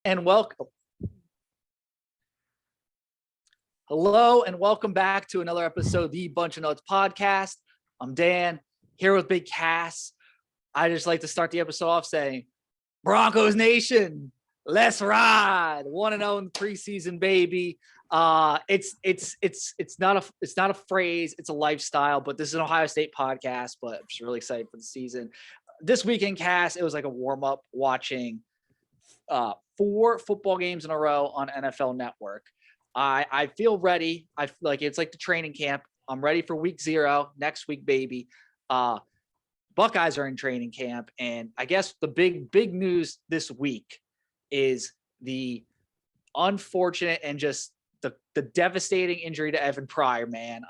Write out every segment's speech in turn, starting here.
and welcome. Hello and welcome back to another episode of the Bunch of Nuts podcast. I'm Dan, here with Big Cass. I just like to start the episode off saying, Broncos Nation, let's ride. 1-0 in the preseason, baby. It's not a phrase, it's a lifestyle, but this is an Ohio State podcast, but I'm just really excited for the season. This weekend, Cass, it was like a warm-up watching 4 football games in a row on NFL Network. I feel ready. I feel like it's like the training camp. I'm ready for week 0 next week, baby. Buckeyes are in training camp, and I guess the big news this week is the unfortunate and just the devastating injury to Evan Pryor, man.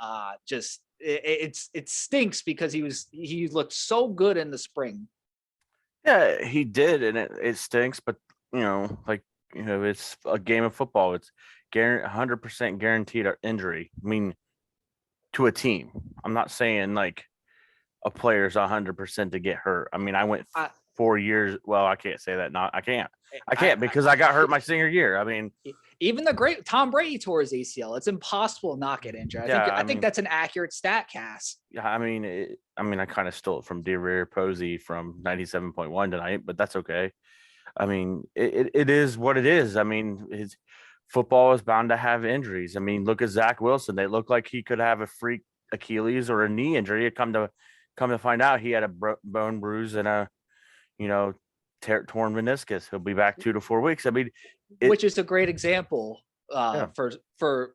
It stinks because he looked so good in the spring. Yeah, he did, and it stinks, but it's a game of football. It's 100% guaranteed injury. I mean, to a team. I'm not saying like a player's 100% to get hurt. I mean, I went 4 years. Well, I can't say that. I can't because I got hurt my senior year. I mean, even the great Tom Brady tore his ACL. It's impossible to not get injured. I think that's an accurate stat, Cass. Yeah, I mean, I kind of stole it from Dear Posey from 97.1 tonight, but that's okay. I mean, it is what it is. I mean, football is bound to have injuries. I mean, look at Zach Wilson. They look like he could have a freak Achilles or a knee injury. Come to find out, he had a bone bruise and a, torn meniscus. He'll be back 2 to 4 weeks. I mean, which is a great example for.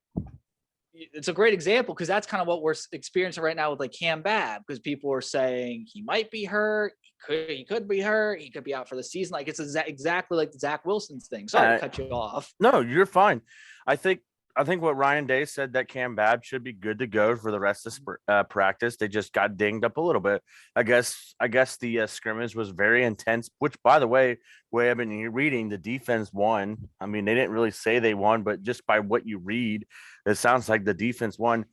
It's a great example because that's kind of what we're experiencing right now with like Kamryn Babb, because people are saying he might be hurt, he could be hurt, he could be out for the season. Like it's exactly like the Zach Wilson's thing. Sorry to cut you off. No, you're fine. I think what Ryan Day said, that Kamryn Babb should be good to go for the rest of practice. They just got dinged up a little bit. I guess the scrimmage was very intense, which, by the way I've been reading, the defense won. I mean, they didn't really say they won, but just by what you read, it sounds like the defense won.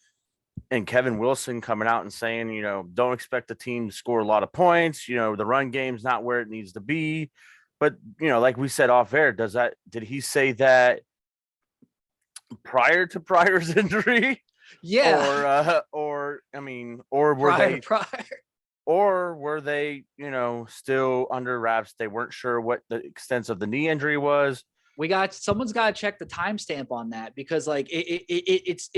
And Kevin Wilson coming out and saying, don't expect the team to score a lot of points. The run game's not where it needs to be. But, like we said off air, did he say that prior to Pryor's injury? Yeah. Or were were they, still under wraps? They weren't sure what the extent of the knee injury was. Someone's got to check the timestamp on that, because like it's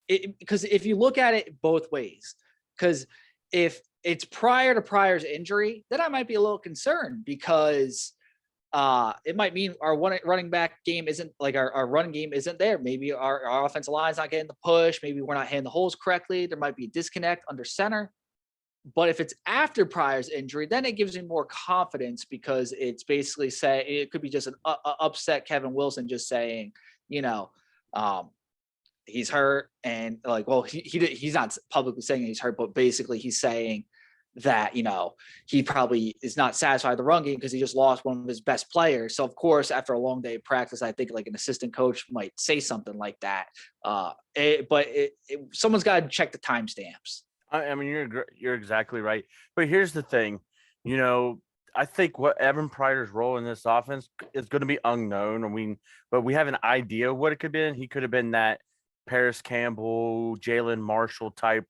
because if you look at it both ways, because if it's prior to Pryor's injury, then I might be a little concerned, because it might mean our running back game isn't like our run game isn't there. Maybe our offensive line is not getting the push. Maybe we're not hitting the holes correctly. There might be a disconnect under center. But if it's after Pryor's injury, then it gives me more confidence, because it's basically it could be just an upset Kevin Wilson just saying, he's hurt, and like, well, he's not publicly saying he's hurt, but basically he's saying that, he probably is not satisfied with the run game because he just lost one of his best players. So of course, after a long day of practice, I think like an assistant coach might say something like that. But someone's got to check the timestamps. I mean, you're exactly right. But here's the thing, I think what Evan Pryor's role in this offense is going to be unknown. I mean, but we have an idea of what it could be. He could have been that Paris Campbell, Jalen Marshall type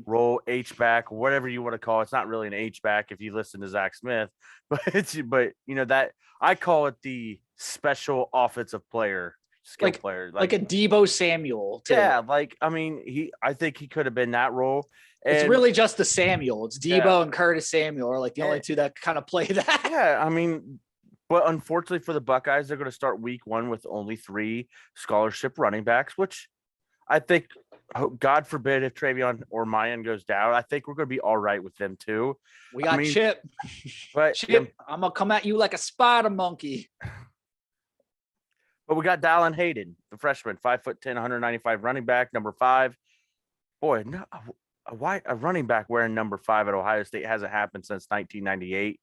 role, H-back, whatever you want to call it. It's not really an H-back if you listen to Zach Smith, but that I call it the special offensive player. Player, like a Deebo Samuel. Yeah, I think he could have been that role. And it's really just the Samuel. It's Deebo and Curtis Samuel are like the only two that kind of play that. Yeah, I mean, but unfortunately for the Buckeyes, they're going to start week 1 with only 3 scholarship running backs, which I think, God forbid, if Travion or Mayan goes down, I think we're going to be all right with them too. We got Chip. But Chip, I'm going to come at you like a spider monkey. But we got Dallin Hayden, the freshman, 5'10", 195 running back, number 5. Boy, no, why a running back wearing number 5 at Ohio State hasn't happened since 1998.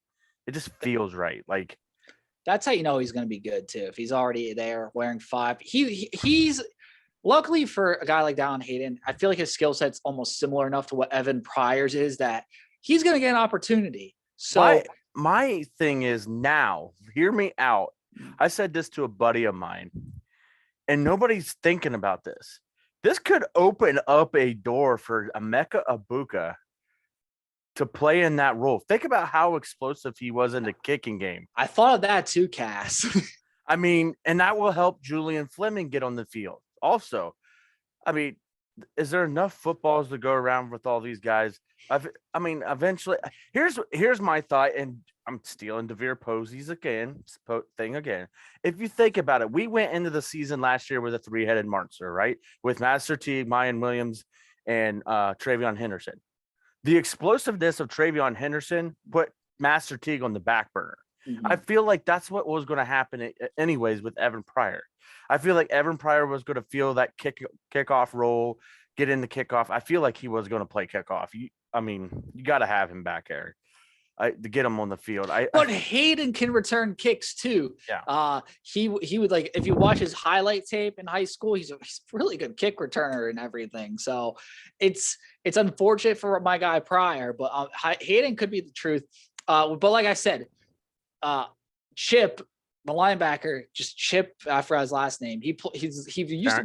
It just feels right. Like, that's how you know he's going to be good too. If he's already there wearing 5, he's luckily for a guy like Dallin Hayden, I feel like his skill set's almost similar enough to what Evan Pryor's is, that he's going to get an opportunity. So my thing is, now, hear me out. I said this to a buddy of mine, and nobody's thinking about this. This could open up a door for Emeka Egbuka to play in that role. Think about how explosive he was in the kicking game. I thought of that too, Cass. I mean, and that will help Julian Fleming get on the field. Also, I mean, is there enough footballs to go around with all these guys? I mean, eventually, here's my thought, and I'm stealing DeVere Posey's thing again. If you think about it, we went into the season last year with a three-headed monster, right? With Master Teague, Mayan Williams, and Travion Henderson. The explosiveness of Travion Henderson put Master Teague on the back burner. Mm-hmm. I feel like that's what was going to happen anyways with Evan Pryor. I feel like Evan Pryor was going to feel that kickoff role, get in the kickoff. I feel like he was going to play kickoff. You got to have him back there to get him on the field. But Hayden can return kicks too. Yeah. He would, like, if you watch his highlight tape in high school, he's a really good kick returner and everything. So it's unfortunate for my guy Pryor, but Hayden could be the truth. But like I said, Chip, the linebacker, just Chip, I forgot his last name. He used to be used to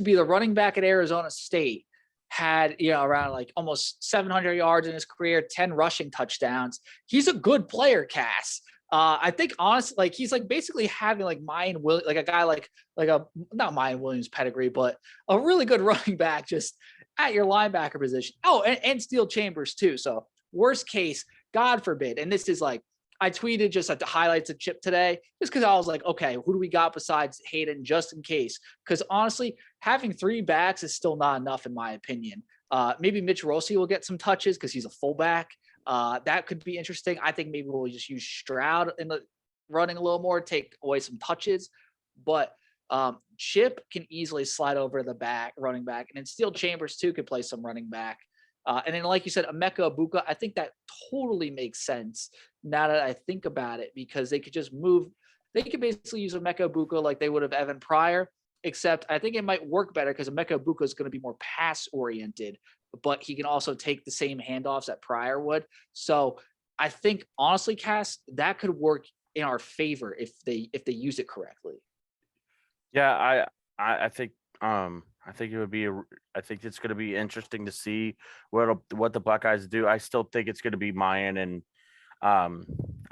be the running back at Arizona State. Had, around like almost 700 yards in his career, 10 rushing touchdowns. He's a good player, Cass. I think honestly, like, he's like basically having like Mayan Williams, like a guy like a not Mayan Williams pedigree, but a really good running back just at your linebacker position. Oh, and Steel Chambers too. So worst case, God forbid. And this is like, I tweeted just at the highlights of Chip today, just because I was like, okay, who do we got besides Hayden, just in case? Because honestly, having three backs is still not enough, in my opinion. Maybe Mitch Rossi will get some touches because he's a fullback. That could be interesting. I think maybe we'll just use Stroud in the running a little more, take away some touches. But Chip can easily slide over the back, running back, and then Steel Chambers too could play some running back. And then, like you said, Emeka Egbuka, I think that totally makes sense now that I think about it, because they could just move. They could basically use Emeka Egbuka like they would have Evan Pryor, except I think it might work better because Emeka Egbuka is going to be more pass oriented, but he can also take the same handoffs that Pryor would. So I think, honestly, Cass, that could work in our favor if they use it correctly. Yeah, I think it would be I think it's going to be interesting to see what the Buckeyes do. I still think it's going to be Mayan and I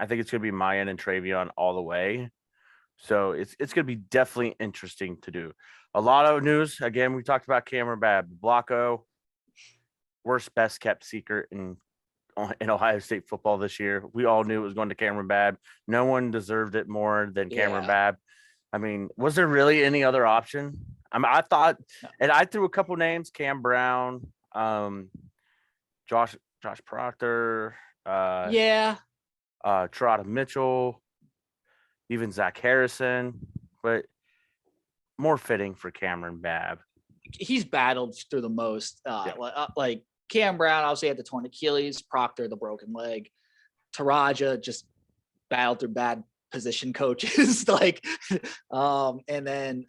think it's going to be Mayan and Travion all the way. So it's going to be definitely interesting to do. A lot of news. Again, we talked about Kamryn Babb, Blocko, worst best kept secret in Ohio State football this year. We all knew it was going to Kamryn Babb. No one deserved it more than Kamryn Babb. I mean, was there really any other option? I thought, and I threw a couple names: Cam Brown, Josh Proctor, Trotta Mitchell, even Zach Harrison, but more fitting for Kamryn Babb. He's battled through the most. Like Cam Brown obviously had the torn Achilles, Proctor the broken leg, Taraja just battled through bad position coaches, and then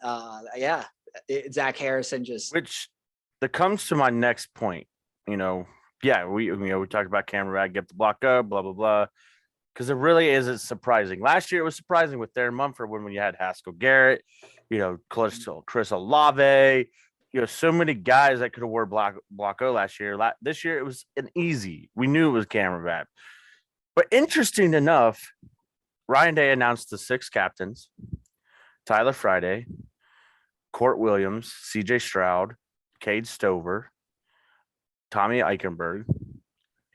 Zach Harrison that comes to my next point. We talked about Kamryn Babb, get the block up, blah blah blah, because it really isn't surprising. Last year it was surprising with Darren Mumford when you had Haskell Garrett, Chris Olave, so many guys that could have wore Blocko last year. This year it was an easy. We knew it was Kamryn Babb, but interesting enough, Ryan Day announced the 6 captains: Tyler Friday, Court Williams, CJ Stroud, Cade Stover, Tommy Eichenberg,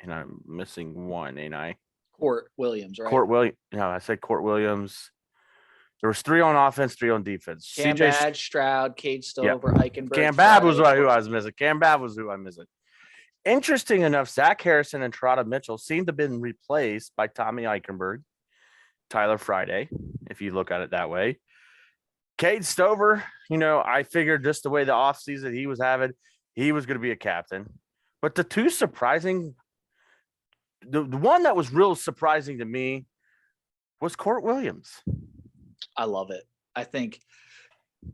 and I'm missing one, ain't I? Court Williams, right? I said Court Williams. There was 3 on offense, 3 on defense. Cam Babb, Stroud, Cade Stover, Eichenberg. Cam Babb was who I was missing. Cam Babb was who I'm missing. Interesting enough, Zach Harrison and Trotta Mitchell seem to have been replaced by Tommy Eichenberg, Tyler Friday, if you look at it that way. Cade Stover, I figured just the way the offseason he was having, he was going to be a captain. But the two surprising, the one that was real surprising to me was Court Williams. I love it. I think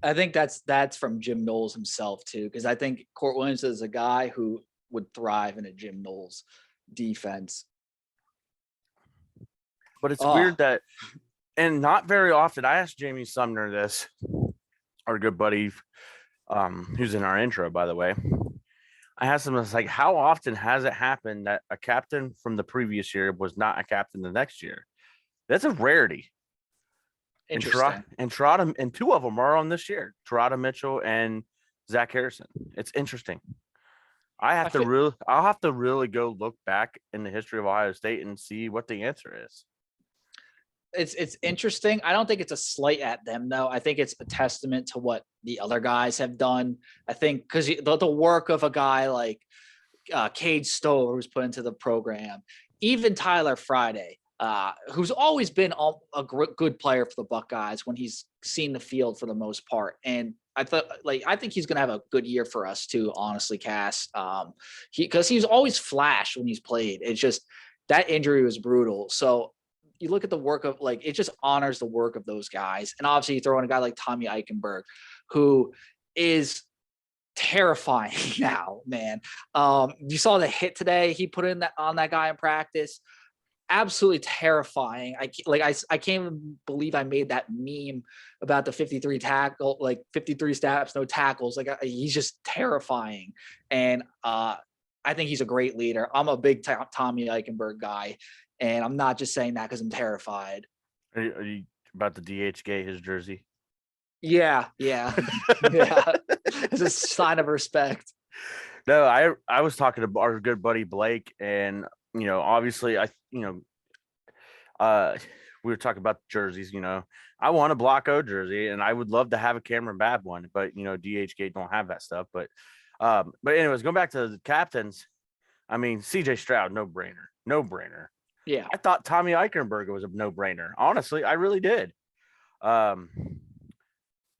that's from Jim Knowles himself too, because I think Court Williams is a guy who would thrive in a Jim Knowles defense. But it's weird that, and not very often, I asked Jamie Sumner this, our good buddy, who's in our intro, by the way. I asked him, I was like, how often has it happened that a captain from the previous year was not a captain the next year? That's a rarity. Interesting. And Terada, and two of them are on this year, Terada Mitchell and Zach Harrison. It's interesting. I'll have to really go look back in the history of Ohio State and see what the answer is. It's interesting. I don't think it's a slight at them, though. I think it's a testament to what the other guys have done. I think because the work of a guy like Cade Stover, who's put into the program, even Tyler Friday, who's always been a good player for the Buckeyes when he's seen the field for the most part. And I think he's going to have a good year for us too, honestly, Cass. Because he's always flashed when he's played. It's just that injury was brutal. So you look at the work of it just honors the work of those guys. And obviously you throw in a guy like Tommy Eichenberg, who is terrifying now, man. You saw the hit today he put in on that guy in practice. Absolutely terrifying. I can't even believe I made that meme about the 53 tackle, 53 snaps, no tackles. He's just terrifying. And I think he's a great leader. I'm a big Tommy Eichenberg guy, and I'm not just saying that because I'm terrified. Are you about to DH his jersey? Yeah. Yeah. It's a sign of respect. No, I was talking to our good buddy Blake, and obviously we were talking about jerseys. I want a Block O jersey, and I would love to have a Kamryn Babb one, but DHgate don't have that stuff. But anyways, going back to the captains, I mean, CJ Stroud, no brainer. Yeah, I thought Tommy Eichenberg was a no brainer. Honestly, I really did. But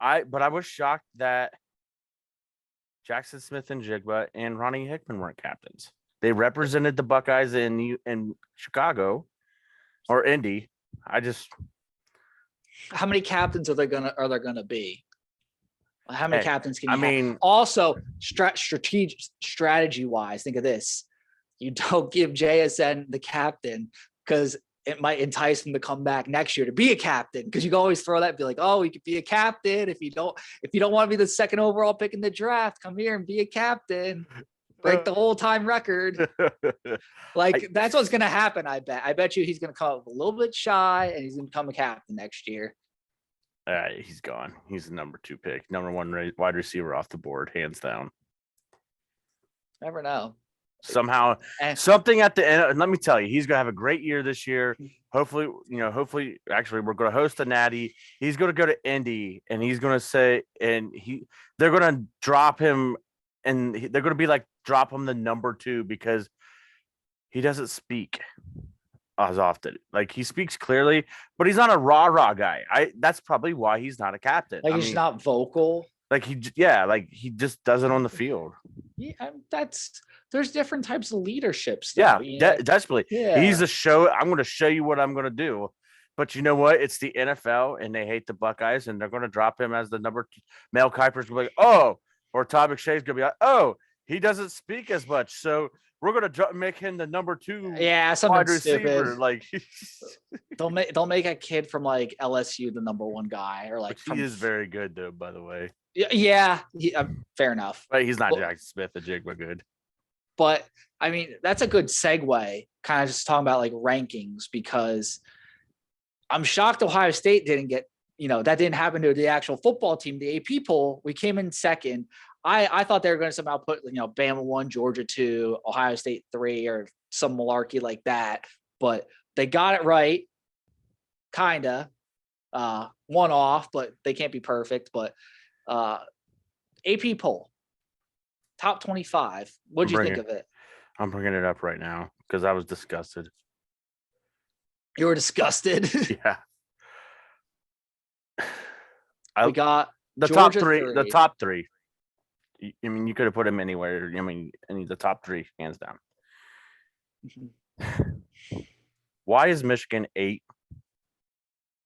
I was shocked that Jackson Smith and Jigba and Ronnie Hickman weren't captains. They represented the Buckeyes in Chicago or Indy. How many captains are there gonna be? How many captains can you have? Also, strategy wise, think of this: you don't give JSN the captain because it might entice him to come back next year to be a captain. Because you can always throw that and be like, oh, he could be a captain if you don't want to be the second overall pick in the draft. Come here and be a captain. Break the whole time record. That's what's going to happen. I bet you he's going to come up a little bit shy and he's going to become a captain next year. He's gone. He's the number 2 pick, number 1 wide receiver off the board, hands down. Never know. Somehow, something at the end. Let me tell you, he's going to have a great year this year. Hopefully, actually, we're going to host a natty. He's going to go to Indy, and he's going to say, they're going to drop him, and they're going to be like, drop him the number 2 because he doesn't speak as often. He speaks clearly, but he's not a rah guy. That's probably why he's not a captain. He's not vocal. He just does it on the field. Yeah, there's different types of leadership stuff. Yeah, desperately. Yeah. He's a show. I'm going to show you what I'm going to do. But you know what? It's the NFL, and they hate the Buckeyes, and they're going to drop him as the number 2. Mel Kiper's going to be like, oh, or Todd McShay's going to be like, oh, he doesn't speak as much, so we're going to make him the number 2 wide receiver. Don't make a kid from LSU the number 1 guy, or he is very good though, by the way. Yeah, fair enough. But he's not Jackson Smith and Jigba good. But I mean, that's a good segue, kind of just talking about rankings, because I'm shocked Ohio State didn't get, that didn't happen to the actual football team. The AP poll, we came in second. I thought they were going to somehow put, Bama 1, Georgia 2, Ohio State 3, or some malarkey like that. But they got it right, kind of. One off, but they can't be perfect. But AP poll, top 25. What'd you think of it? I'm bringing it up right now because I was disgusted. You were disgusted? Yeah. We got the Georgia top 3. 3. The top 3. I mean, you could have put him anywhere. I mean, the top 3, hands down. Mm-hmm. Why is Michigan 8?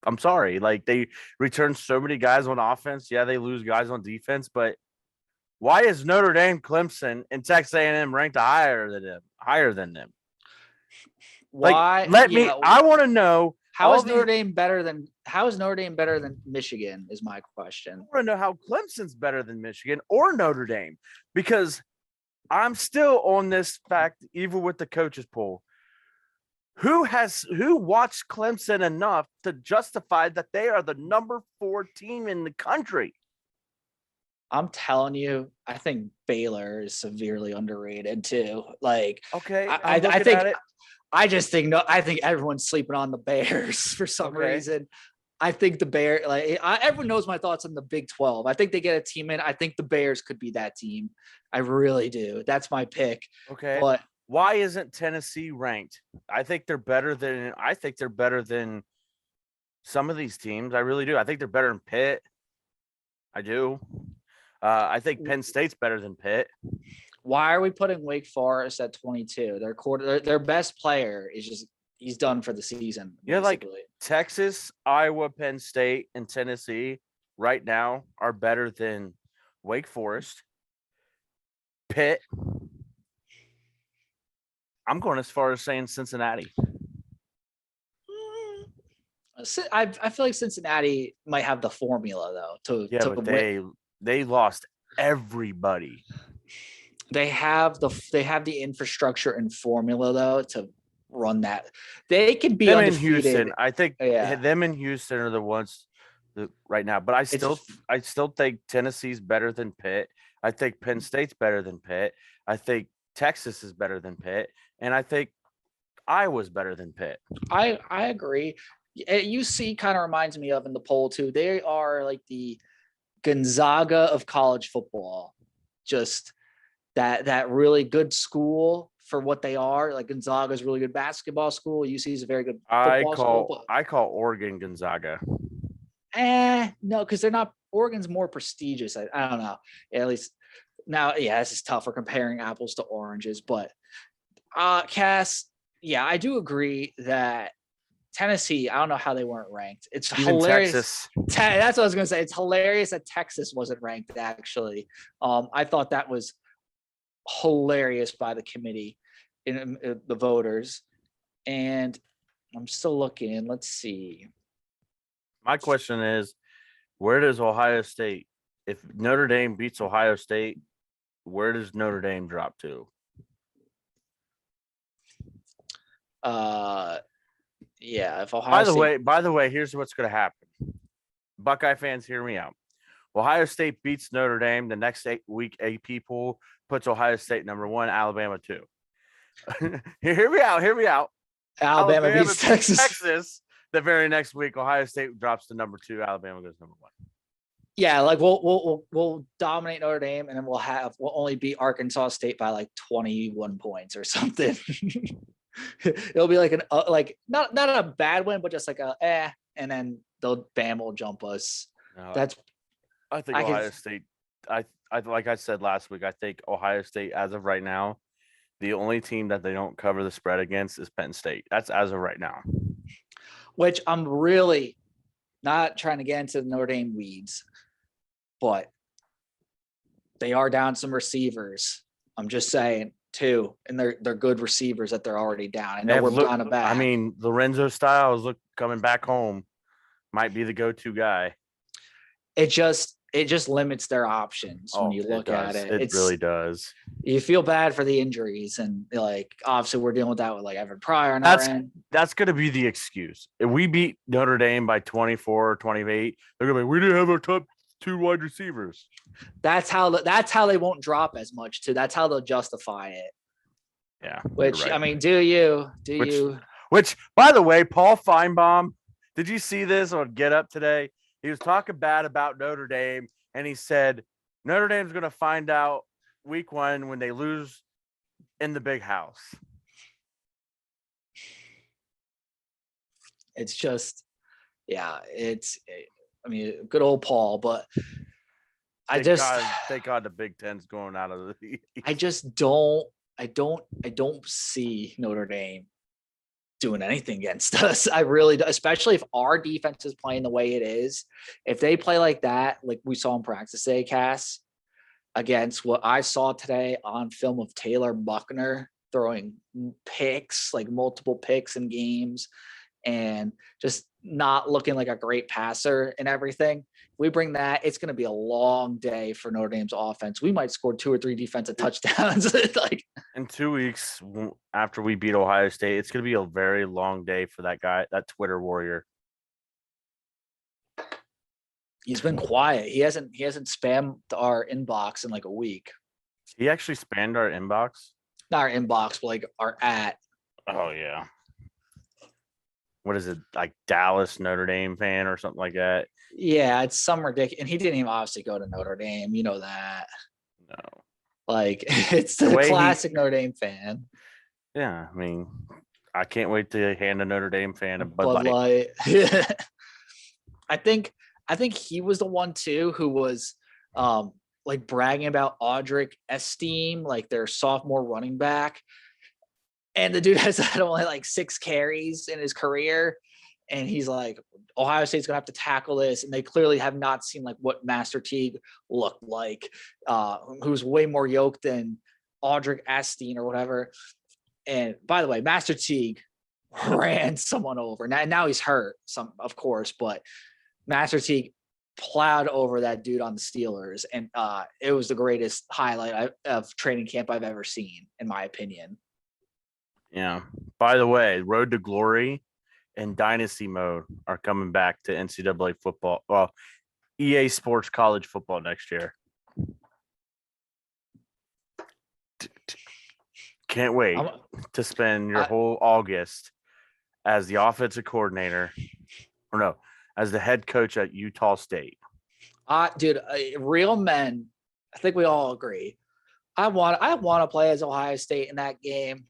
I'm sorry. They return so many guys on offense. Yeah, they lose guys on defense, but why is Notre Dame, Clemson, and Texas A&M ranked higher than them? Why? I want to know How is Notre Dame better than Michigan is my question. I want to know how Clemson's better than Michigan or Notre Dame, because I'm still on this fact, even with the coaches poll. Who watched Clemson enough to justify that they are the number 4 team in the country? I'm telling you, I think Baylor is severely underrated too. Like, okay, I think I think everyone's sleeping on the Bears for some reason. I think the Bears, everyone knows my thoughts on the Big 12. I think they get a team in. I think the Bears could be that team. I really do. That's my pick. Okay. But why isn't Tennessee ranked? I think they're better than some of these teams. I really do. I think they're better than Pitt. I do. I think Penn State's better than Pitt. Why are we putting Wake Forest at 22? Their best player is he's done for the season. Yeah, like Texas, Iowa, Penn State, and Tennessee right now are better than Wake Forest, Pitt. I'm going as far as saying Cincinnati. I feel like Cincinnati might have the formula though but they lost everybody. They have the infrastructure and formula though to run that. They could be undefeated. In Houston. I think them in Houston are the ones right now. But I still think Tennessee's better than Pitt. I think Penn State's better than Pitt. I think Texas is better than Pitt, and I think Iowa's better than Pitt. I agree. UC kind of reminds me of in the poll too. They are like the Gonzaga of college football. Just that really good school for what they are. Like Gonzaga is a really good basketball school. UC is a very good football school. I call Oregon Gonzaga. No, because they're not. Oregon's more prestigious. I don't know. At least now, this is tough. We're comparing apples to oranges, but Cass, I do agree that Tennessee, I don't know how they weren't ranked. It's even hilarious. That's what I was going to say. It's hilarious that Texas wasn't ranked, actually. I thought that was hilarious by the committee, in the voters. And I'm still looking. Let's see. My question is, where does Ohio State, if Notre Dame beats Ohio State, where does Notre Dame drop to? If Ohio By the way, here's what's going to happen. Buckeye fans, hear me out. Ohio State beats Notre Dame. The next week, AP poll puts Ohio State number 1, Alabama 2. Hear me out. Alabama beats Texas. The very next week, Ohio State drops to number 2. Alabama goes number 1. Yeah, like we'll dominate Notre Dame, and then we'll only beat Arkansas State by like 21 points or something. It'll be like not a bad win, but just like and then Bama will jump us. No, I think Ohio State. I like I said last week. I think Ohio State, as of right now, the only team that they don't cover the spread against is Penn State. That's as of right now. Which I'm really not trying to get into the Notre Dame weeds, but they are down some receivers. I'm just saying too, and they're good receivers that they're already down. I know we're down a bad. I mean, Lorenzo Styles coming back home might be the go-to guy. It just limits their options when you look at it. It really does. You feel bad for the injuries, and like obviously we're dealing with that with like Evan Pryor on our end. That's going to be the excuse. If we beat Notre Dame by 24 or 28, they're going to be, we didn't have our top 2 wide receivers. That's how they won't drop as much too. That's how they'll justify it. Yeah. Which right. I mean, do you? Which, by the way, Paul Feinbaum, did you see this on Get Up today? He was talking bad about Notre Dame, and he said Notre Dame's going to find out week 1 when they lose in the big house. It's just, good old Paul, but thank God the Big Ten's going out of the East. I don't see Notre Dame doing anything against us. I really do, especially if our defense is playing the way it is. If they play like that, like we saw in practice today, Cass, against what I saw today on film of Taylor Buckner throwing picks, like multiple picks in games, and just not looking like a great passer and everything. We bring that, it's going to be a long day for Notre Dame's offense. We might score 2 or 3 defensive touchdowns. Like in 2 weeks after we beat Ohio State, it's going to be a very long day for that guy, that Twitter warrior. He's been quiet. He hasn't spammed our inbox in like a week. He actually spammed our inbox? Not our inbox, but like our at. Oh, yeah. What is it, like Dallas Notre Dame fan or something like that? Yeah, it's some ridiculous. And he didn't even obviously go to Notre Dame. You know that. No. Like, it's the classic Notre Dame fan. Yeah, I mean, I can't wait to hand a Notre Dame fan a Bud Light. I think he was the one too who was like bragging about Audric Esteen, like their sophomore running back. And the dude has had only like 6 carries in his career. And he's like, Ohio State's gonna have to tackle this. And they clearly have not seen like what Master Teague looked like, who's way more yoked than Audric Esteen or whatever. And by the way, Master Teague ran someone over. Now he's hurt, of course, but Master Teague plowed over that dude on the Steelers. And it was the greatest highlight of training camp I've ever seen, in my opinion. Yeah. By the way, Road to Glory and Dynasty Mode are coming back to NCAA football. Well, EA Sports College football next year. Can't wait to spend your whole August as the offensive coordinator, or no, as the head coach at Utah State. Dude, real men, I think we all agree. I want to play as Ohio State in that game,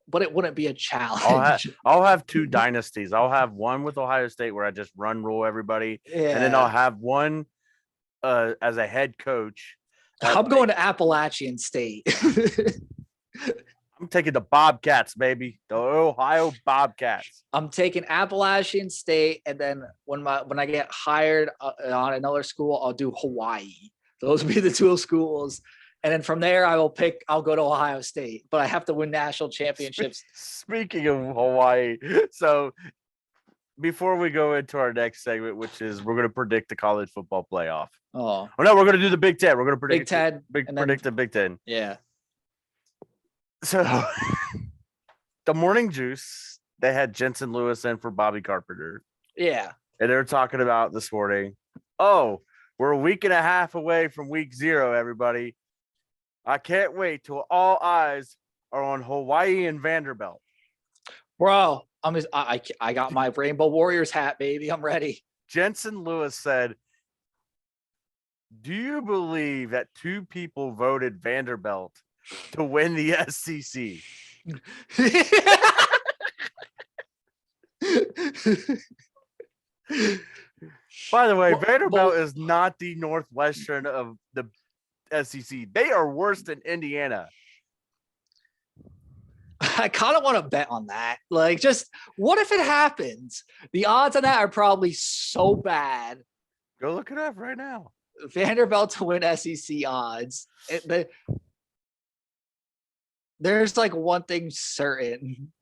but it wouldn't be a challenge. I'll have 2 dynasties. I'll have one with Ohio State where I just rule everybody, and then I'll have one as a head coach. I'm going to Appalachian State. I'm taking the Bobcats, baby. The Ohio Bobcats. I'm taking Appalachian State, and then when I get hired on another school, I'll do Hawaii. Those will be the 2 schools. And then from there, I'll go to Ohio State, but I have to win national championships. Speaking of Hawaii, so before we go into our next segment, which is we're going to predict the college football playoff. Oh no, we're going to do the Big Ten. We're going to predict predict the Big Ten. Yeah. So the Morning Juice, they had Jensen Lewis in for Bobby Carpenter. Yeah. And they were talking about this morning, we're a week and a half away from week 0, everybody. I can't wait till all eyes are on Hawaii and Vanderbilt. Bro, I got my Rainbow Warriors hat, baby. I'm ready. Jensen Lewis said, do you believe that 2 people voted Vanderbilt to win the SEC? By the way, Vanderbilt is not the Northwestern of the SEC. They are worse than Indiana. I kind of want to bet on that. Like, just what if it happens? The odds on that are probably so bad. Go look it up right now. Vanderbilt to win SEC odds. There's like one thing certain.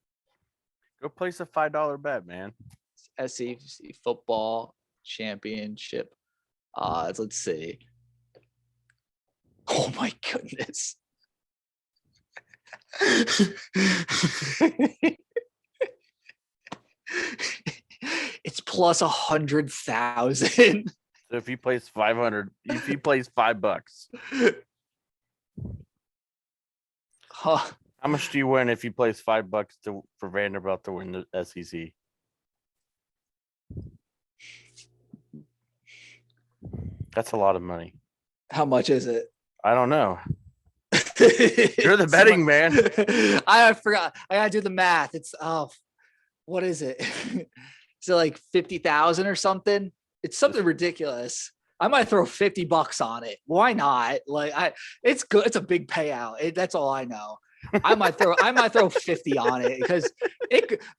Go place a $5 bet, man. SEC football championship odds. Let's see. Oh my goodness. It's plus 100,000. So if he plays 500, if he plays $5, huh. How much do you win if he plays $5 for Vanderbilt to win the SEC? That's a lot of money. How much is it? I don't know. You're the betting man. I forgot. I gotta do the math. It's what is it? Is it like 50,000 or something? It's something ridiculous. I might throw $50 on it. Why not? Like it's good. It's a big payout. That's all I know. I might throw 50 on it because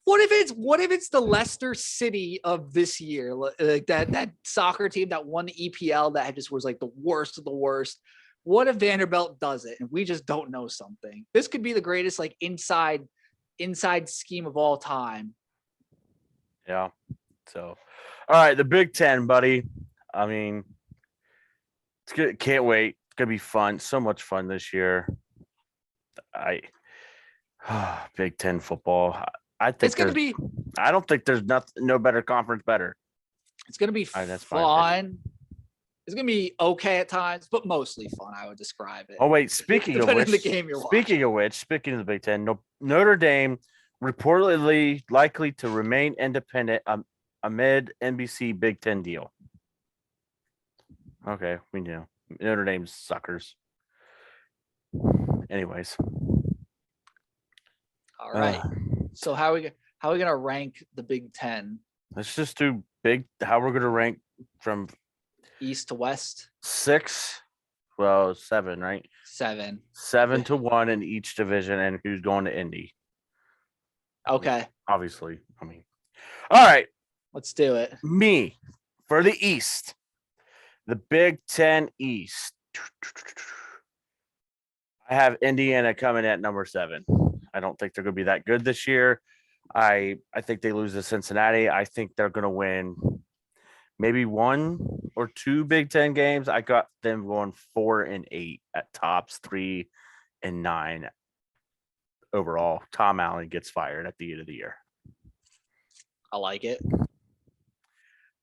what if it's the Leicester City of this year, like that soccer team that won the EPL that just was like the worst of the worst. What if Vanderbilt does it and we just don't know something? This could be the greatest like inside scheme of all time. Yeah. So, all right, the Big Ten, buddy. I mean, it's good. Can't wait. It's gonna be fun. So much fun this year. I Big Ten football. I It's think gonna there's. be I don't think there's no better conference better. it's gonna be That's my opinion. fun. It's gonna be okay at times, but mostly fun. I would describe it. Oh wait, speaking of Depending on which, the game you're watching. speaking of the Big Ten, Notre Dame reportedly likely to remain independent amid NBC Big Ten deal. Okay, we knew Notre Dame's suckers. Anyways, All right. So how are we gonna rank the Big Ten? let's just do how we're gonna rank from East to West? 6, well 7, right? 7. 7 to 1 in each division, and who's going to Indy? Okay. Obviously, I mean, all right. Let's do it. Me for the East, the Big Ten East. I have Indiana coming at number 7. I don't think they're going to be that good this year. I think they lose to Cincinnati. I think they're going to win maybe 1 or 2 Big Ten games. I got them going 4-8 at tops, 3-9 overall. Tom Allen gets fired at the end of the year. I like it.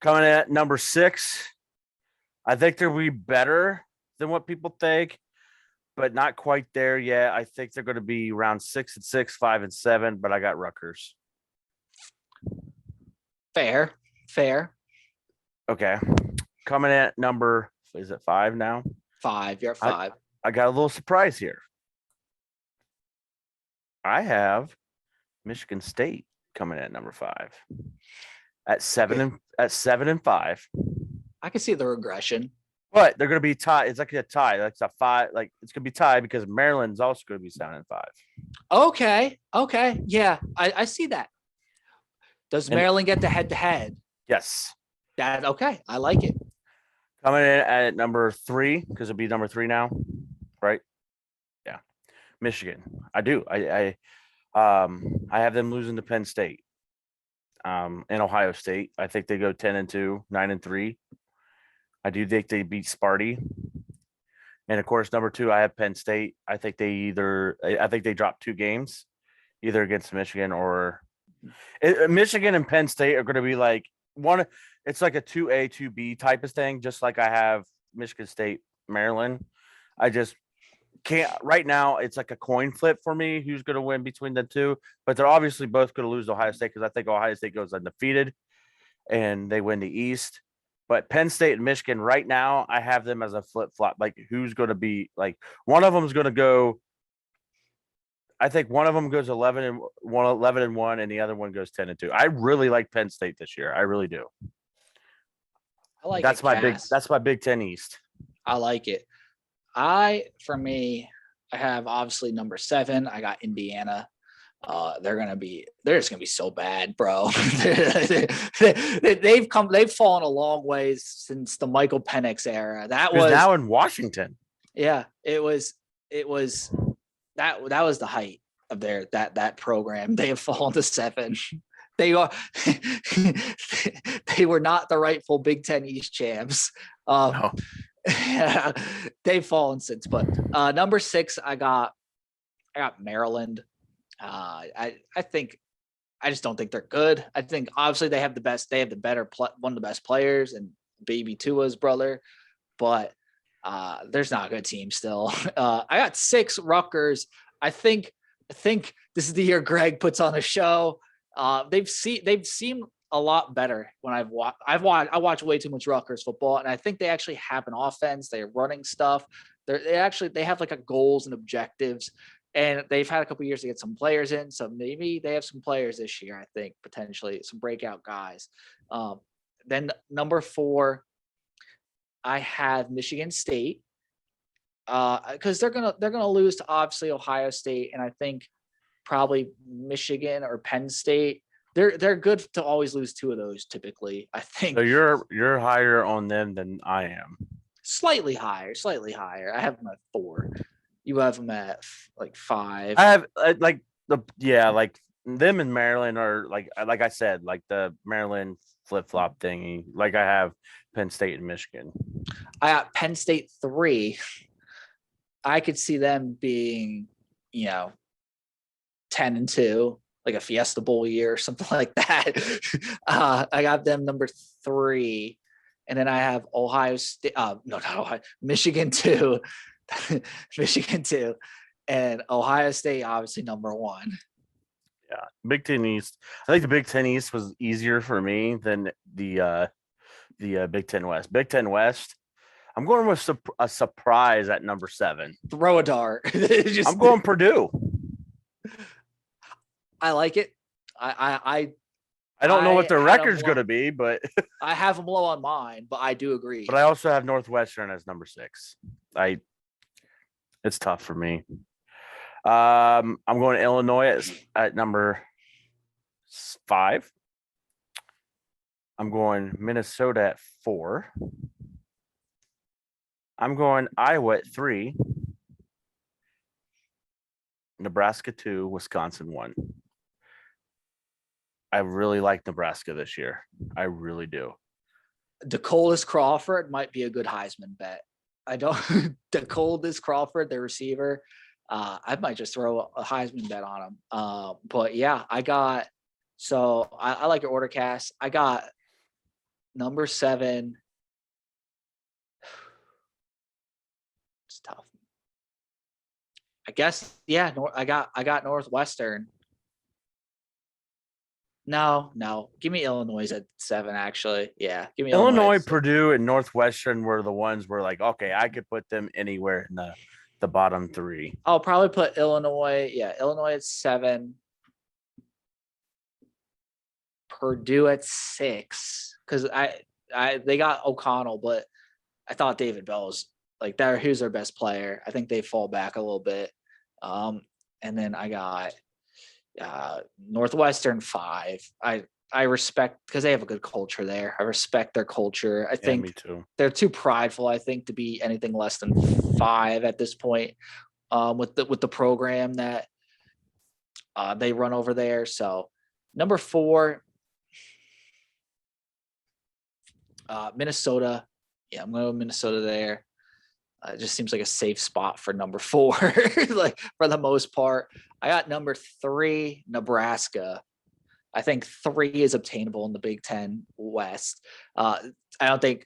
Coming at number 6, I think they'll be better than what people think, but not quite there yet. I think they're going to be around 6-6, 5-7, but I got Rutgers. Fair. Okay. Coming at number, is it 5 now? 5. You're at 5. I got a little surprise here. I have Michigan State coming at number 5 at 7-5. I can see the regression. But they're going to be tied. It's like a tie. That's a 5. Like it's going to be tied because Maryland's also going to be 7-5. Okay. Yeah, I see that. Does Maryland get the head-to-head? Yes. That okay. I like it. Coming in at number 3, because it'll be number 3 now, right? Yeah. Michigan. I do. I have them losing to Penn State. And Ohio State. I think they go 10-2, 9-3. I do think they beat Sparty. And of course, number 2, I have Penn State. I think they drop 2 games, either against Michigan or Michigan and Penn State are going to be like one. It's like a 2A, 2B type of thing, just like I have Michigan State, Maryland. I just can't right now. It's like a coin flip for me who's going to win between the two, but they're obviously both going to lose to Ohio State because I think Ohio State goes undefeated and they win the East. But Penn State and Michigan right now, I have them as a flip flop. Like who's going to be like one of them is going to go. I think one of them goes 11-1, and the other one goes 10-2. I really like Penn State this year. I really do. I like that's it, my Cass. that's my Big Ten East. I like it. For me, I have obviously number 7. I got Indiana. They're just gonna be so bad, bro. they've fallen a long ways since the Michael Penix era. That was now in Washington. Yeah, it was that was the height of that program. They have fallen to 7. They are they were not the rightful Big Ten East champs. No. They've fallen since. But number 6, I got Maryland. I just don't think they're good. I think obviously they have the better one of the best players and baby Tua's brother, but there's not a good team still. I got 6 Rutgers. I think this is the year Greg puts on a show. They've seemed a lot better when I watch way too much Rutgers football, and I think they actually have an offense. They're running stuff. They have like a goals and objectives, and they've had a couple of years to get some players in. So maybe they have some players this year. I think potentially some breakout guys. Then number 4, I have Michigan State because they're gonna lose to obviously Ohio State, and I think probably Michigan or Penn State. They're good to always lose 2 of those typically. I think. So you're higher on them than I am. Slightly higher. I have them at 4. You have them at like 5. I have them and Maryland are like I said, like the Maryland flip flop thingy. Like I have Penn State and Michigan. I got Penn State 3. I could see them being, 10-2, like a Fiesta Bowl year or something like that. I got them number 3. And then I have Ohio State. No, not Ohio. Michigan 2. Michigan 2. And Ohio State, obviously, number 1. Yeah. Big Ten East. I think the Big Ten East was easier for me than the Big Ten West. Big Ten West, I'm going with a surprise at number 7. Throw a dart. I'm going Purdue. I like it. I don't know what their had 'em record's low- going to be, but I have them low on mine, but I do agree. but I also have Northwestern as number 6. It's tough for me. I'm going to Illinois at number 5. I'm going Minnesota at 4. I'm going Iowa at 3. Nebraska 2, Wisconsin 1. I really like Nebraska this year. I really do. DeColdis Crawford might be a good Heisman bet. I don't DeColdis Crawford, the receiver. I might just throw a Heisman bet on him. But yeah, I like your order, Cass. I got number 7. It's tough. I guess, yeah, I got Northwestern. No. Give me Illinois at 7, actually. Yeah, give me Illinois, at 7. Purdue, and Northwestern were the ones where like, okay, I could put them anywhere in the bottom 3. I'll probably put Illinois. Yeah, Illinois at 7. Purdue at 6, because they got O'Connell, but I thought David Bell was like that. Who's their best player? I think they fall back a little bit. And then I got Northwestern 5. I respect, because they have a good culture there. I respect their culture. I think me too. They're too prideful, I think, to be anything less than 5 at this point. With the program that they run over there. So number 4, Minnesota. Yeah, I'm going to go Minnesota there. It just seems like a safe spot for number 4, like for the most part. I got number 3, Nebraska. I think 3 is obtainable in the Big Ten West. I don't think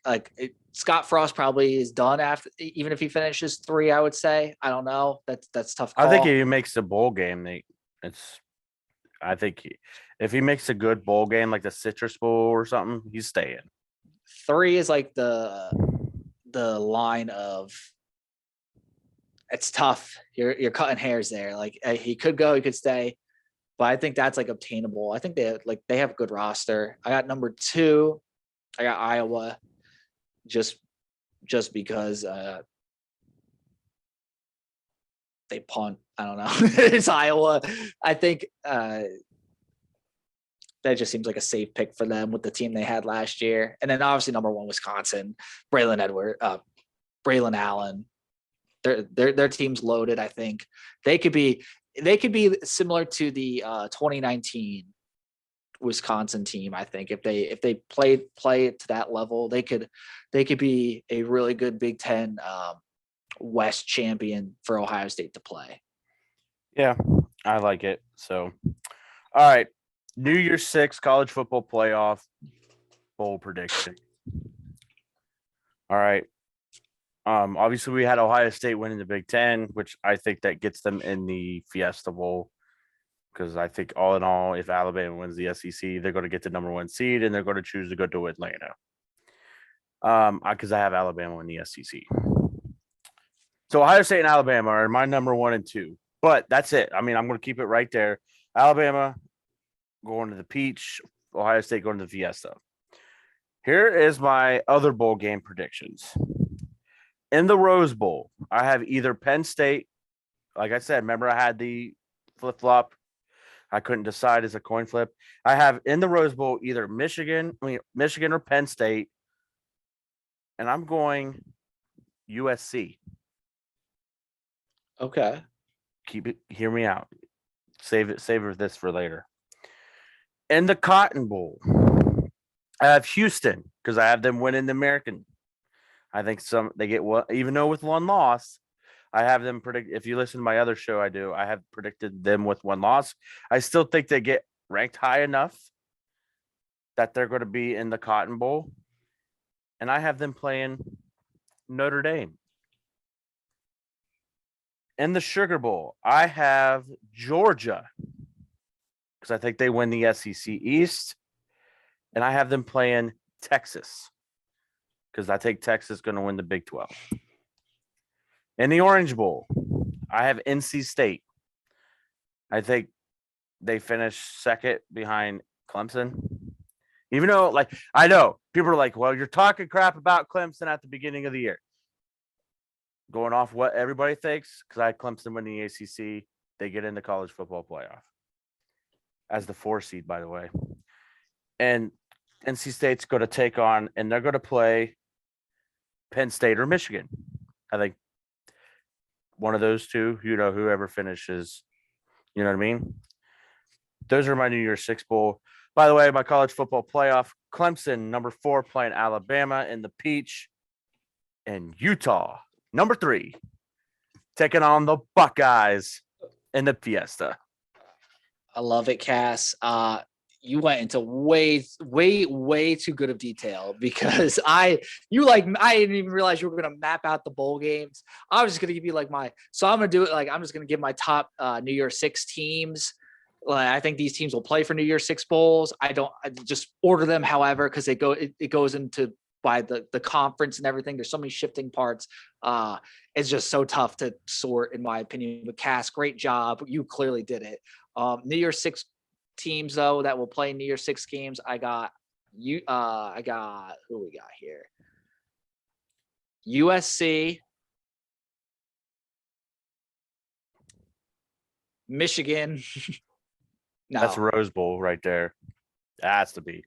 Scott Frost probably is done after, even if he finishes 3. I would say, I don't know. That's tough call. I think if he makes the bowl game, if he makes a good bowl game like the Citrus Bowl or something, he's staying. 3 is like the line of, it's tough. You're cutting hairs there. Like he could go, he could stay, but I think that's like obtainable. I think they have a good roster. I got number 2. I got Iowa, just because they punt. I don't know. It's Iowa. I think that just seems like a safe pick for them with the team they had last year. And then obviously number 1, Wisconsin, Braylon Allen. Their team's loaded. I think they could be similar to the 2019 Wisconsin team. I think if they play it to that level, they could be a really good Big Ten West champion for Ohio State to play. Yeah, I like it. So, all right, New Year's 6 college football playoff bowl prediction. All right. Obviously, we had Ohio State winning the Big Ten, which I think that gets them in the Fiesta Bowl, because I think all in all, if Alabama wins the SEC, they're going to get the number 1 seed and they're going to choose to go to Atlanta. Because I have Alabama in the SEC. So Ohio State and Alabama are my number 1 and 2, but that's it. I mean, I'm going to keep it right there. Alabama going to the Peach, Ohio State going to the Fiesta. Here is my other bowl game predictions. In the Rose Bowl, I have either Penn State. Like I said, remember I had the flip-flop. I couldn't decide as a coin flip. I have in the Rose Bowl either Michigan or Penn State. And I'm going USC. Okay. Hear me out. Save this for later. In the Cotton Bowl, I have Houston because I have them winning the American. I think they get one, even though with one loss, I have them predict. If you listen to my other show, I have predicted them with one loss. I still think they get ranked high enough that they're going to be in the Cotton Bowl, and I have them playing Notre Dame. In the Sugar Bowl, I have Georgia because I think they win the SEC East, and I have them playing Texas because I think Texas is going to win the Big 12. In the Orange Bowl, I have NC State. I think they finished second behind Clemson. Even though, I know people are like, well, you're talking crap about Clemson at the beginning of the year. Going off what everybody thinks, because I had Clemson win the ACC. They get in the college football playoff as the 4 seed, by the way. And NC State's going to take on, and they're going to play Penn State or Michigan. I think one of those two, whoever finishes, you know what I mean? Those are my New Year's Six Bowl. By the way, my college football playoff, Clemson, number 4, playing Alabama in the Peach, and Utah, number 3, taking on the Buckeyes in the Fiesta. I love it, Cass. You went into way too good of detail because I didn't even realize you were going to map out the bowl games. I was just going to give you I'm going to do it. I'm just going to give my top New Year's Six teams. I think these teams will play for New Year's Six bowls. I just order them, however, because it goes into by the conference and everything. There's so many shifting parts. It's just so tough to sort, in my opinion. But Cass, great job. You clearly did it. New Year's Six teams though that will play New Year's Six games. I got who we got here? USC, Michigan. No. That's Rose Bowl right there. That has to be.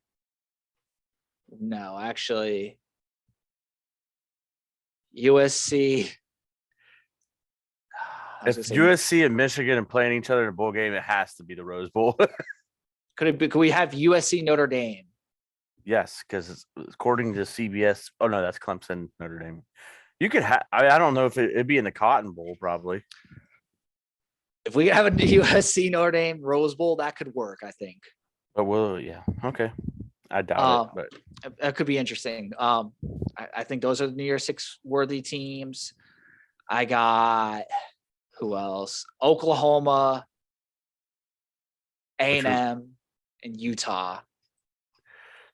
No, actually, USC. If USC and Michigan are playing each other in a bowl game, it has to be the Rose Bowl. Could we have USC Notre Dame? Yes, because according to CBS, oh no, that's Clemson Notre Dame. You could have. I don't know if it'd be in the Cotton Bowl probably. If we have a USC Notre Dame Rose Bowl, that could work, I think. But yeah, okay. I doubt it, but that could be interesting. I think those are the New Year's Six worthy teams. I got who else? Oklahoma, A&M, and Utah.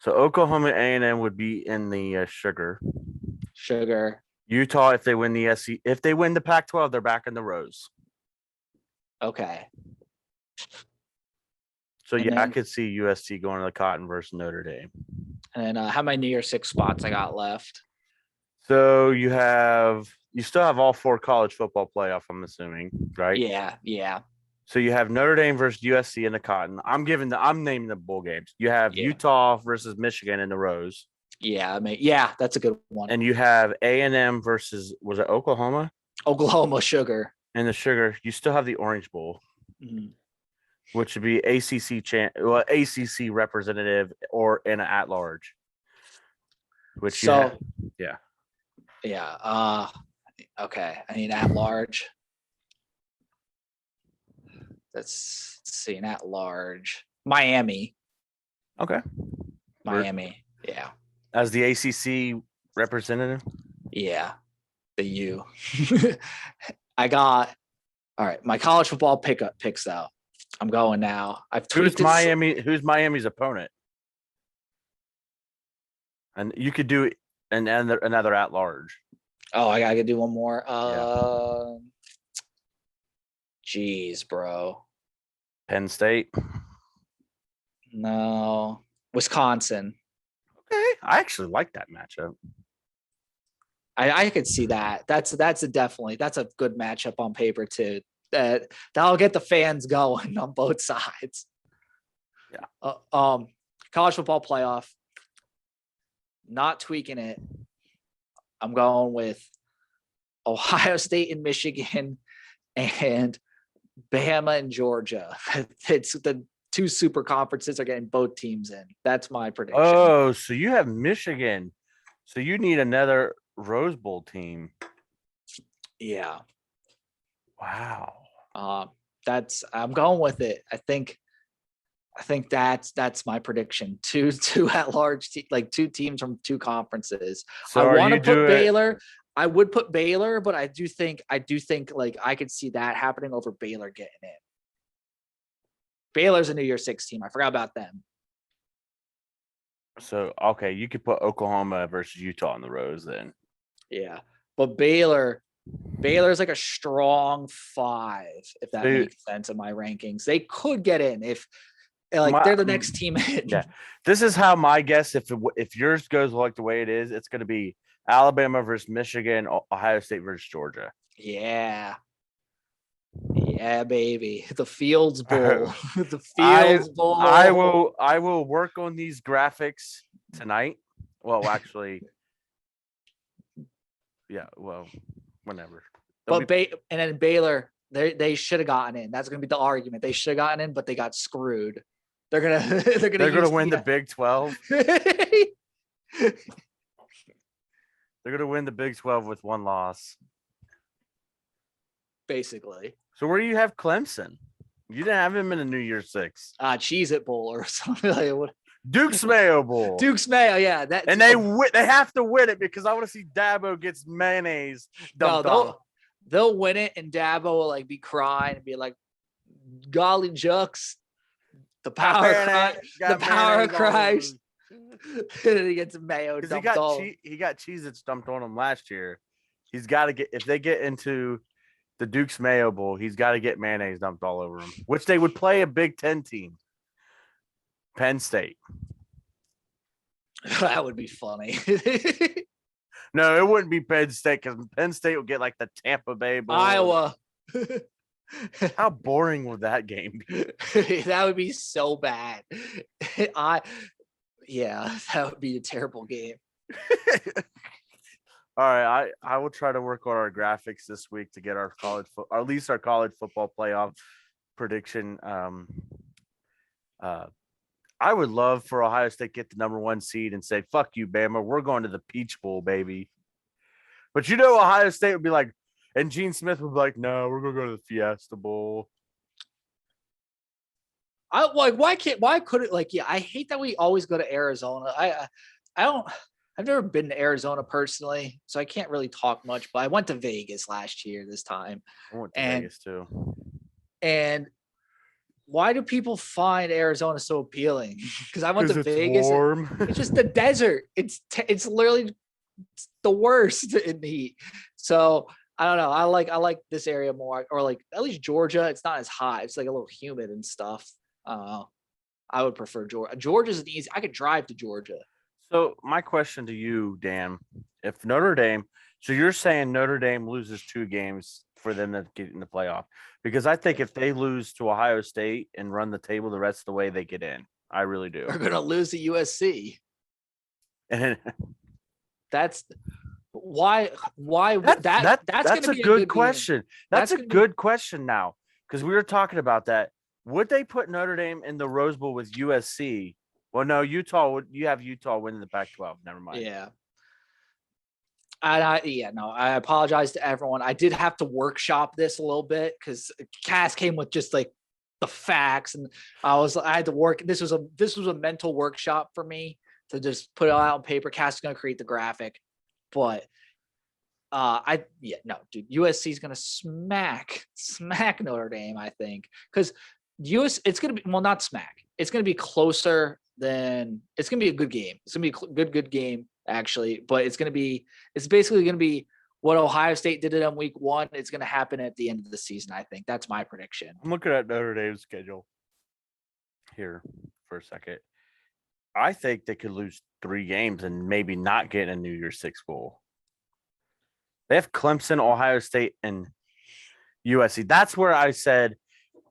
So Oklahoma A&M would be in the Sugar. Utah, if they win the SEC, if they win the Pac-12, they're back in the Rose. Okay. So I could see USC going to the Cotton versus Notre Dame. And then how many New Year's Six spots I got left? So you still have all 4 college football playoff, I'm assuming, right? Yeah. So you have Notre Dame versus USC in the Cotton. I'm naming the bowl games. You have Utah versus Michigan in the Rose. Yeah, that's a good one. And you have A&M versus, was it Oklahoma? Oklahoma Sugar. And the Sugar. You still have the Orange Bowl, which would be ACC representative or in an at-large. Yeah. Okay. I mean, at large. Let's see. An at large. Miami. Okay. Miami. Yeah. As the ACC representative? Yeah. The U. I got, all right, my college football picks though. I'm going now. Who's Miami's opponent? And you could do another at large. Oh, I gotta do one more. Jeez, bro. Penn State. No. Wisconsin. Okay. I actually like that matchup. I could see that. That's a good matchup on paper too. That'll get the fans going on both sides. Yeah. College football playoff. Not tweaking it. I'm going with Ohio State and Michigan and Bama and Georgia. It's the two super conferences are getting both teams in. That's my prediction. Oh, so you have Michigan. So you need another Rose Bowl team. Yeah. Wow. I'm going with it. I think that's my prediction. Two at-large, like two teams from two conferences. So I want to put doing Baylor. I would put Baylor, but I do think like I could see that happening over Baylor getting in. Baylor's a New Year's Six team. I forgot about them. So okay, you could put Oklahoma versus Utah in the Rose then. Yeah, but Baylor's like a strong 5, if that makes sense in my rankings. They could get in if they're the next team in. Yeah, this is how my guess. If yours goes like the way it is, it's going to be Alabama versus Michigan, Ohio State versus Georgia. Yeah, baby, the Fields Bowl. The Fields Bowl. I will work on these graphics tonight. Well, actually, yeah. Well, whenever. And then Baylor, they should have gotten in. That's going to be the argument. They should have gotten in, but they got screwed. They're gonna win the Big 12. They're gonna win the Big 12 with one loss. Basically. So where do you have Clemson? You didn't have him in a New Year's Six. Cheez-It Bowl or something like that. Duke's Mayo Bowl. Duke's Mayo, yeah. And they have to win it because I want to see Dabo gets mayonnaise dumped on. They'll win it, and Dabo will like be crying and be like, "Golly Jux, the power of Christ." And he gets mayo dumped on. He got Cheez-Its dumped on him last year. He's got to get, if they get into the Duke's Mayo Bowl, he's got to get mayonnaise dumped all over him, which they would play a Big Ten team. Penn State. That would be funny. No, it wouldn't be Penn State because Penn State would get like the Tampa Bay Bowl. Iowa. How boring would that game be? That would be so bad. That would be a terrible game. All right, I will try to work on our graphics this week to get our or at least our college football playoff prediction. I would love for Ohio State to get the number 1 seed and say, "Fuck you, Bama. We're going to the Peach Bowl, baby." But Ohio State would be like, and Gene Smith would be like, "No, we're gonna go to the Fiesta Bowl." Why couldn't I hate that we always go to Arizona. I've never been to Arizona personally, so I can't really talk much, but I went to Vegas last year this time. I went to Vegas too. And why do people find Arizona so appealing? Because I went to Vegas. Warm. It's just the desert. It's literally the worst in the heat. So I don't know. I like this area more, or like at least Georgia. It's not as hot. It's like a little humid and stuff. I would prefer Georgia. Georgia's an easy. I could drive to Georgia. So my question to you, Dan, if Notre Dame, so you're saying Notre Dame loses 2 games for them to get in the playoff, because I think if they lose to Ohio State and run the table the rest of the way, they get in. I really do. They're gonna lose to USC. And that's why that's a good question. That's a good question now, because we were talking about that. Would they put Notre Dame in the Rose Bowl with USC? Well, no, you have Utah winning the Pac-12. Never mind. Yeah. I apologize to everyone. I did have to workshop this a little bit because Cass came with just like the facts, and I had to work. This was a mental workshop for me to just put it all out on paper. Cass is going to create the graphic, but dude, USC is going to smack Notre Dame, I think, because it's going to be, well, not smack. It's going to be closer than, it's going to be a good game. It's going to be a good game, actually, but it's basically going to be what Ohio State did it in week 1. It's going to happen at the end of the season, I think. That's my prediction. I'm looking at Notre Dame's schedule here for a second. I think they could lose 3 games and maybe not get a New Year's Six bowl. They have Clemson, Ohio State, and USC. That's where I said,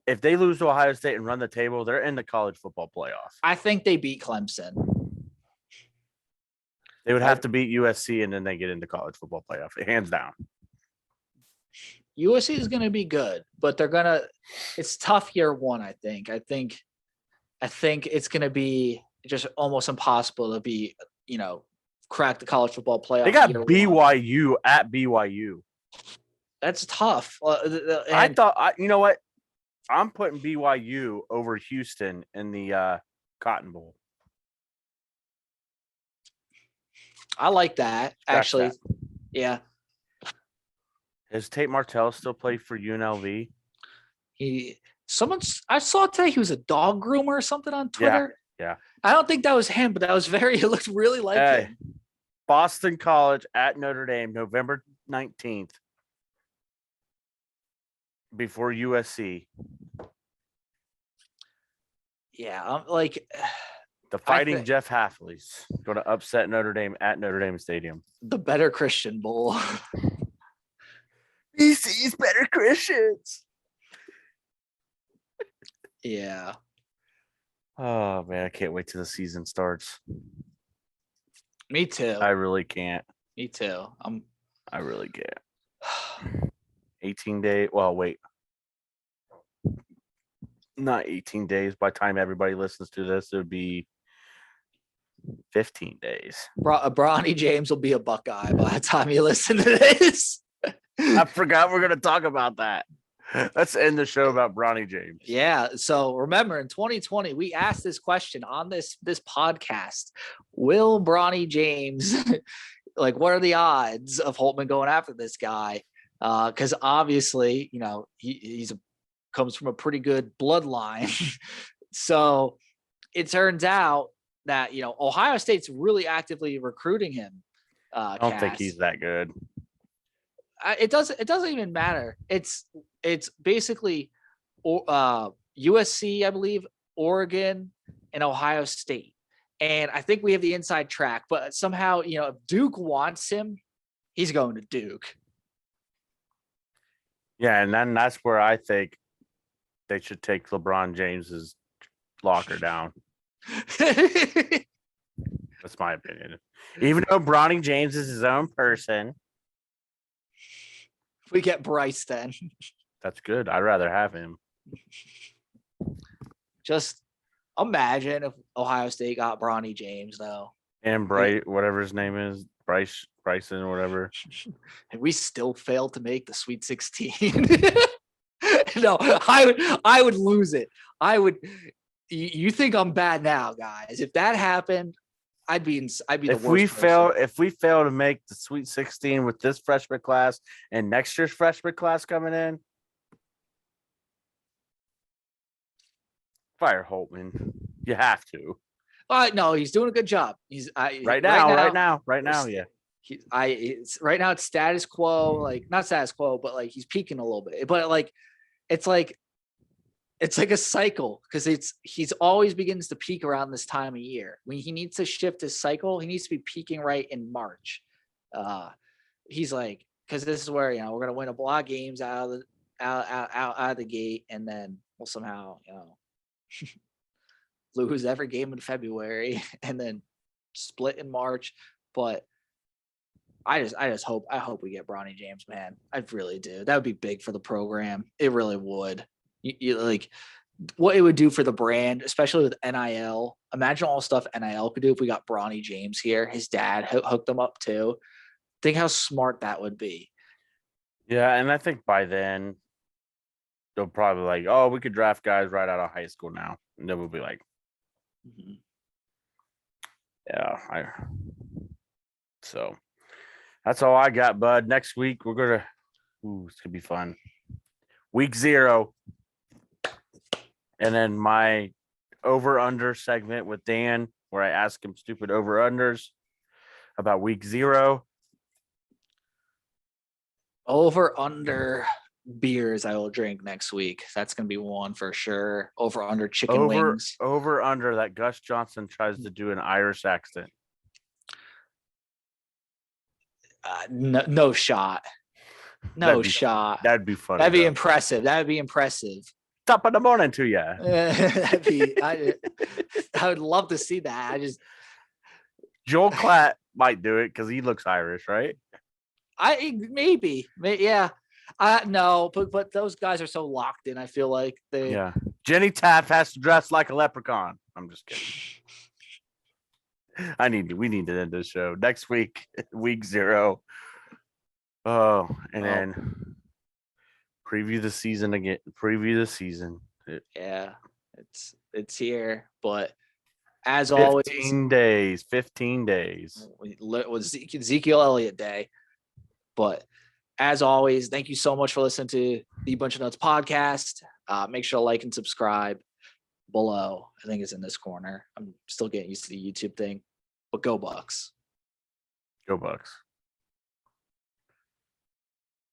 if they lose to Ohio State and run the table, they're in the college football playoff. I think they beat Clemson. They would have to beat USC, and then they get into college football playoff, hands down. USC is going to be good, but it's tough year 1, I think. I think I think it's going to be just almost impossible to be, crack the college football playoff. They got BYU at BYU. That's tough. I thought, you know what? I'm putting BYU over Houston in the Cotton Bowl. I like that, actually. That. Yeah. Has Tate Martell still played for UNLV? I saw today he was a dog groomer or something on Twitter. Yeah. I don't think that was him, but it looked really like him. Boston College at Notre Dame, November 19th. Before USC. Yeah, I'm like the Fighting Jeff Hafleys going to upset Notre Dame at Notre Dame Stadium. The Better Christian Bowl. BC's Better Christians. Yeah. Oh man, I can't wait till the season starts. Me too. I really can't. Me too. I really can't. 18 days. Well, wait. Not 18 days. By the time everybody listens to this, it would be 15 days. Bronny James will be a Buckeye by the time you listen to this. I forgot we're going to talk about that. Let's end the show about Bronny James. Yeah. So remember, in 2020, we asked this question on this podcast. Will Bronny James, what are the odds of Holtman going after this guy? Because obviously, he's comes from a pretty good bloodline. So it turns out that, Ohio State's really actively recruiting him. I don't think he's that good. It doesn't even matter. It's basically USC, I believe, Oregon, and Ohio State. And I think we have the inside track, but somehow, if Duke wants him, he's going to Duke. Yeah, and then that's where I think they should take LeBron James's locker down. That's my opinion. Even though Bronny James is his own person. We get Bryce then. That's good. I'd rather have him. Just imagine if Ohio State got Bronny James, though. And Bright, whatever his name is, Bryson, whatever. And we still failed to make the Sweet 16. No, I would lose it. You think I'm bad now, guys? If that happened, I'd be the worst. If we fail to make the Sweet 16 with this freshman class and next year's freshman class coming in, fire Holtman. You have to. No, he's doing a good job. Right now. Yeah. Right now it's status quo, not status quo, but he's peaking a little bit. But it's like a cycle, because he's always begins to peak around this time of year. When he needs to shift his cycle, he needs to be peaking right in March. He's because this is where we're gonna win a lot of games out of the gate, and then we'll somehow lose every game in February and then split in March. But I hope we get Bronny James, man. I really do. That would be big for the program. It really would. You what it would do for the brand, especially with NIL. Imagine all the stuff NIL could do if we got Bronny James here. His dad hooked them up too. Think how smart that would be. Yeah, and I think by then they'll probably oh, we could draft guys right out of high school now, and then we'll be yeah. So that's all I got, bud. Next week it's gonna be fun. Week 0. And then my over-under segment with Dan, where I ask him stupid over-unders about week 0. Over-under beers I will drink next week. That's going to be one for sure. Over-under chicken wings. Over-under that Gus Johnson tries to do an Irish accent. No shot. No shot. That'd be funny. That'd be impressive. Top of the morning to you. I would love to see that. Joel Klatt might do it because he looks Irish, right? Maybe, yeah. No, but those guys are so locked in. I feel like they. Yeah, Jenny Taft has to dress like a leprechaun. I'm just kidding. We need to end this show next week, week 0. Oh, and then preview the season again. Preview the season. Yeah, it's here, but as always, 15 days. 15 days. Was Ezekiel Elliott Day. But as always, thank you so much for listening to the Bunch of Nuts podcast. Make sure to like and subscribe below. I think it's in this corner. I'm still getting used to the YouTube thing, but go Bucks. Go Bucks.